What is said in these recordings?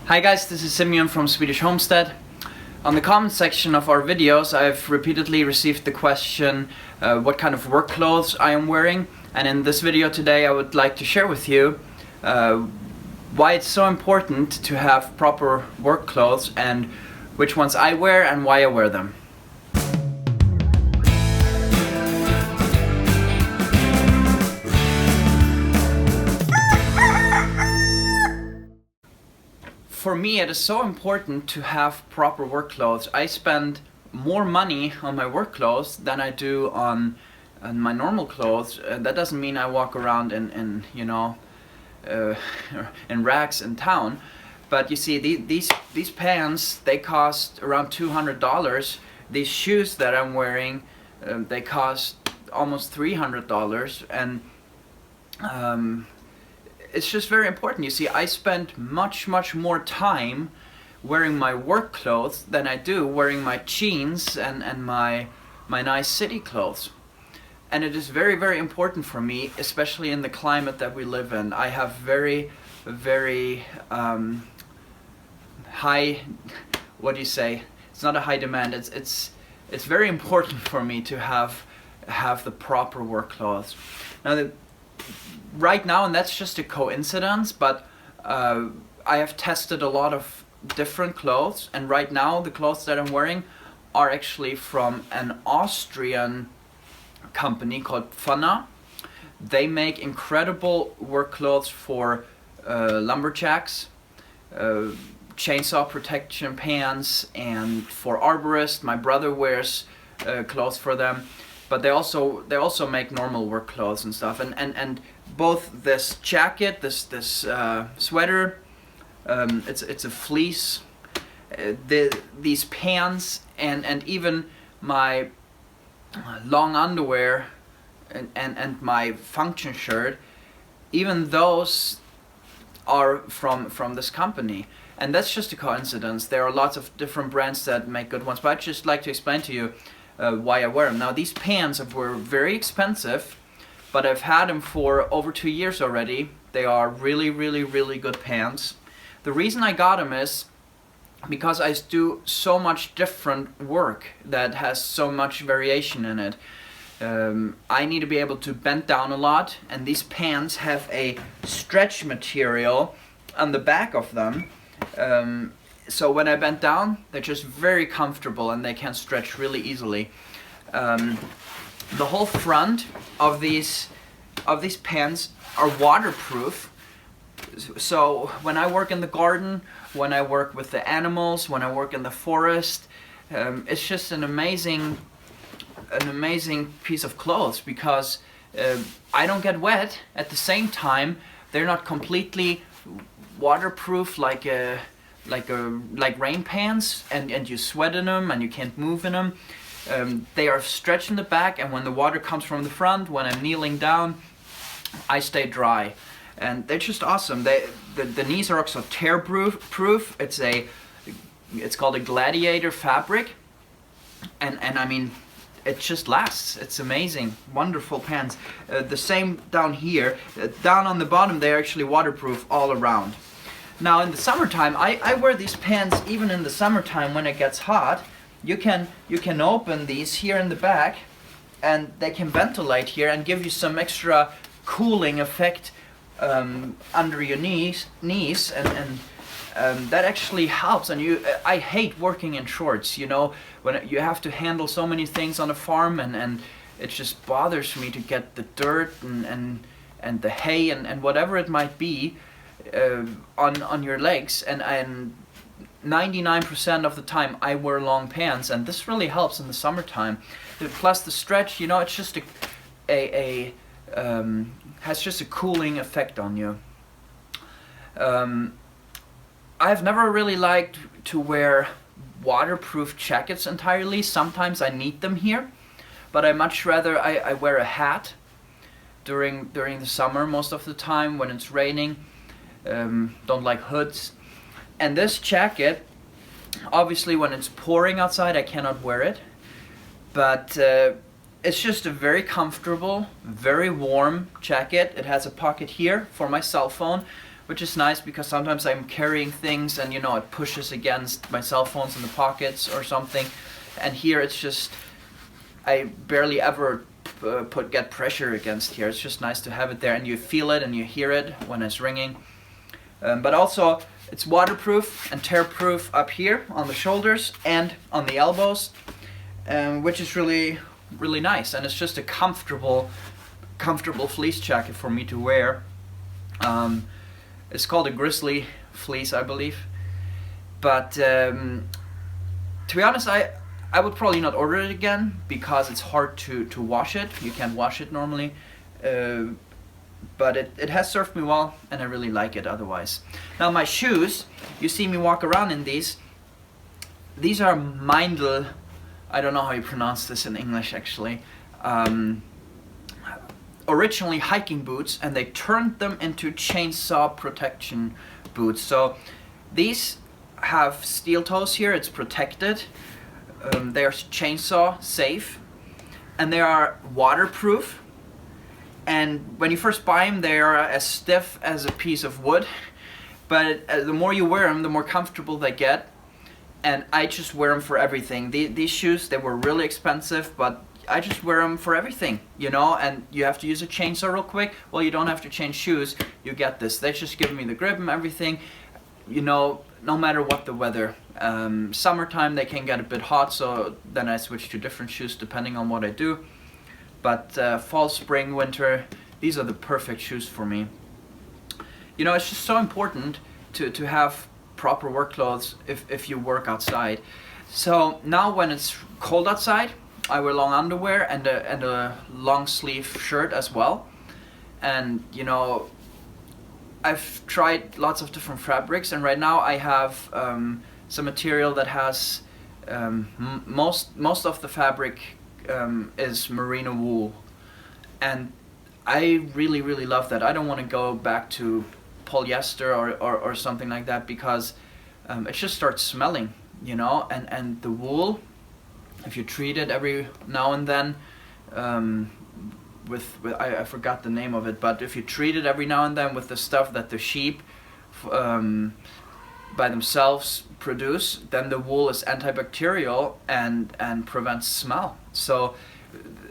Hi guys, this is Simeon from Swedish Homestead. On the comment section of our videos, I've repeatedly received the question what kind of work clothes I am wearing, and in this video today I would like to share with you why it's so important to have proper work clothes and which ones I wear and why I wear them. For me, it is so important to have proper work clothes. I spend more money on my work clothes than I do on my normal clothes. That doesn't mean I walk around in rags in town. But you see, these pants, they cost around $200. These shoes that I'm wearing, they cost almost $300, and it's just very important. You see, I spend much more time wearing my work clothes than I do wearing my jeans and my nice city clothes. And it is very important for me, especially in the climate that we live in. I have very high, what do you say? It's not a high demand. It's very important for me to have the proper work clothes. Now, right now, and that's just a coincidence, but I have tested a lot of different clothes, and right now the clothes that I'm wearing are actually from an Austrian company called Fana. They make incredible work clothes for lumberjacks, chainsaw protection pants, and for arborists. My brother wears clothes for them. But they also make normal work clothes and stuff, and both this jacket, this sweater, it's a fleece, these pants, and even my long underwear and my function shirt, even those are from this company. And that's just a coincidence. There are lots of different brands that make good ones, but I'd just like to explain to you why I wear them. Now, these pants were very expensive, but I've had them for over 2 years already. They are really good pants. The reason I got them is because I do so much different work that has so much variation in it. I need to be able to bend down a lot, and these pants have a stretch material on the back of them. So when I bend down, they're just very comfortable and they can stretch really easily. The whole front of these pants are waterproof. So when I work in the garden, when I work with the animals, when I work in the forest, it's just an amazing piece of clothes, because I don't get wet. At the same time, they're not completely waterproof like rain pants, and you sweat in them and you can't move in them. They are stretched in the back, and when the water comes from the front, when I'm kneeling down, I stay dry, and they're just awesome. The knees are also tear proof. It's called a gladiator fabric, and I mean, it just lasts. It's amazing, wonderful pants. The same down here, down on the bottom, they're actually waterproof all around. Now, in the summertime, I wear these pants even in the summertime when it gets hot. You can open these here in the back, and they can ventilate here and give you some extra cooling effect under your knees, and that actually helps. And I hate working in shorts. You know, when you have to handle so many things on a farm, and it just bothers me to get the dirt and the hay and whatever it might be on your legs, and 99% of the time I wear long pants, and this really helps in the summertime. Plus the stretch, you know, it's just has just a cooling effect on you. I've never really liked to wear waterproof jackets entirely. Sometimes I need them here, but I much rather I wear a hat during the summer most of the time when it's raining. Don't like hoods. And this jacket, obviously when it's pouring outside I cannot wear it, but it's just a very comfortable, very warm jacket. It has a pocket here for my cell phone, which is nice because sometimes I'm carrying things and, you know, it pushes against my cell phones in the pockets or something. And here it's just, I barely ever get pressure against here. It's just nice to have it there, and you feel it and you hear it when it's ringing. But also it's waterproof and tear-proof up here on the shoulders and on the elbows, which is really nice. And it's just a comfortable fleece jacket for me to wear. It's called a grizzly fleece, I believe. But to be honest, I would probably not order it again because it's hard to wash it. You can't wash it normally. But it has served me well, and I really like it otherwise. Now my shoes, you see me walk around in these. These are Meindl, I don't know how you pronounce this in English actually. Originally hiking boots, and they turned them into chainsaw protection boots. So these have steel toes here, it's protected. They are chainsaw safe, and they are waterproof. And when you first buy them, they are as stiff as a piece of wood. But the more you wear them, the more comfortable they get. And I just wear them for everything. These shoes, they were really expensive, but I just wear them for everything, you know. And you have to use a chainsaw real quick. Well, you don't have to change shoes. You get this. They just give me the grip and everything, you know, no matter what the weather. Summertime, they can get a bit hot, so then I switch to different shoes depending on what I do. But fall, spring, winter, these are the perfect shoes for me. You know, it's just so important to have proper work clothes if you work outside. So now when it's cold outside, I wear long underwear and a long sleeve shirt as well. And you know, I've tried lots of different fabrics, and right now I have some material that has most of the fabric is merino wool, and I really love that. I don't want to go back to polyester or something like that, because it just starts smelling, you know. And the wool, if you treat it every now and then with I forgot the name of it, but if you treat it every now and then with the stuff that the sheep by themselves produce, then the wool is antibacterial and prevents smell. So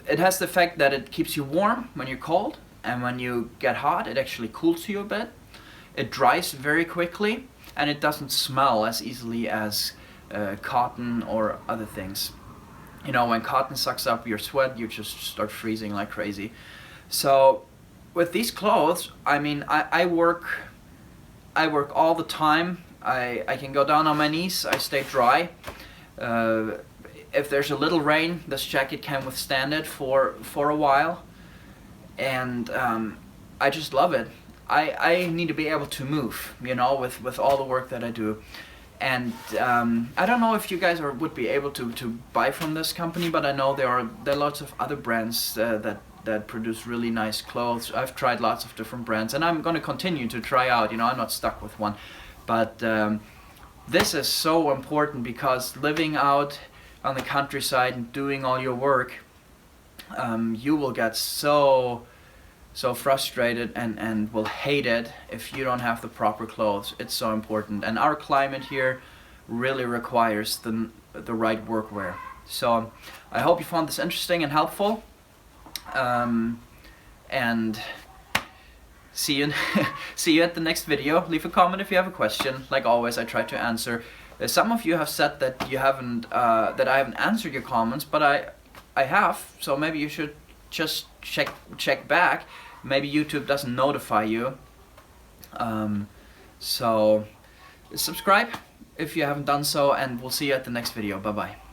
it has the effect that it keeps you warm when you're cold, and when you get hot it actually cools you a bit. It dries very quickly, and it doesn't smell as easily as cotton or other things. You know, when cotton sucks up your sweat, you just start freezing like crazy. So with these clothes, I mean, I work all the time. I can go down on my knees, I stay dry. If there's a little rain, this jacket can withstand it for a while. And I just love it. I need to be able to move, you know, with all the work that I do. And I don't know if you guys would be able to buy from this company, but I know there are lots of other brands that produce really nice clothes. I've tried lots of different brands, and I'm going to continue to try out, you know, I'm not stuck with one. But this is so important, because living out on the countryside and doing all your work, you will get so frustrated and will hate it if you don't have the proper clothes. It's so important, and our climate here really requires the right workwear. So I hope you found this interesting and helpful, and see you at the next video. Leave a comment if you have a question. Like always, I try to answer. Some of you have said that you haven't that I haven't answered your comments, but I have. So maybe you should just check back. Maybe YouTube doesn't notify you. So subscribe if you haven't done so, and we'll see you at the next video. Bye bye.